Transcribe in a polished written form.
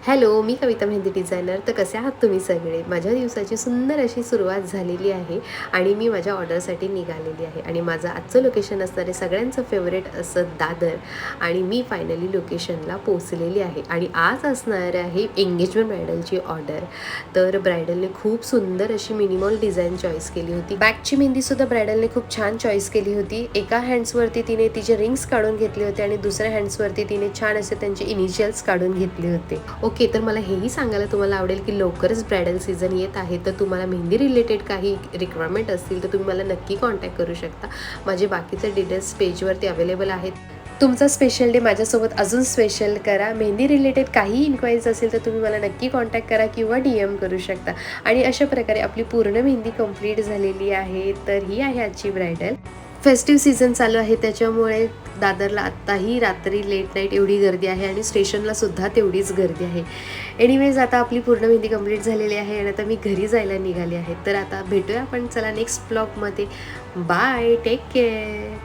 Hello, मी कविता mehndi designer. तर कसे आहात तुम्ही सगळे? माझ्या दिवसाची सुंदर अशी सुरुवात झालेली आहे आणि मी माझ्या ऑर्डरसाठी निघालेली आहे आणि माझं आजचं लोकेशन असणार आहे सगळ्यांचं फेवरेट असं दादर आणि मी फायनली लोकेशनला पोहोचलेली आहे आणि आज असणार आहे एंगेजमेंट ब्रायडलची ऑर्डर. तर ब्रायडलने खूप सुंदर अशी मिनिमल डिझाईन चॉईस केली होती. बॅकची मेहंदीसुद्धा ब्रायडलने खूप छान चॉईस केली होती. एका हँड्सवरती तिने तिचे रिंग्स काढून घेतले होते आणि दुसऱ्या हँड्सवरती तिने छान असे त्यांचे इनिशियल्स काढून घेतले होते. ओके, तर मला हेही सांगायला तुम्हाला आवडेल की लवकरच ब्रायडल सीझन येत आहे, तर तुम्हाला मेहंदी रिलेटेड काही रिक्वायरमेंट असतील तर तुम्ही मला नक्की कॉन्टॅक्ट करू शकता. माझे बाकीचे डिटेल्स पेजवरती अवेलेबल आहेत. तुमचा स्पेशल डे माझ्यासोबत अजून स्पेशल करा. मेहंदी रिलेटेड काही इन्क्वायरीज असेल तर तुम्ही मला नक्की कॉन्टॅक्ट करा किंवा DM करू शकता. आणि अशा प्रकारे आपली पूर्ण मेहंदी कंप्लीट झालेली आहे. तर ही आहे आजची ब्रायडल. फेस्टिव्ह सीझन चालू आहे त्याच्यामुळे दादरला आत्ताही रात्री लेट नाईट एवढी गर्दी आहे आणि स्टेशनला सुद्धा तेवढीच गर्दी आहे. एनिवेज आता आपली पूर्ण मेहंदी कंप्लीट झालेली आहे आणि आता मी घरी जायला निघाली आहे. तर आता भेटूया आपण चला नेक्स्ट ब्लॉगमध्ये. Bye, take care.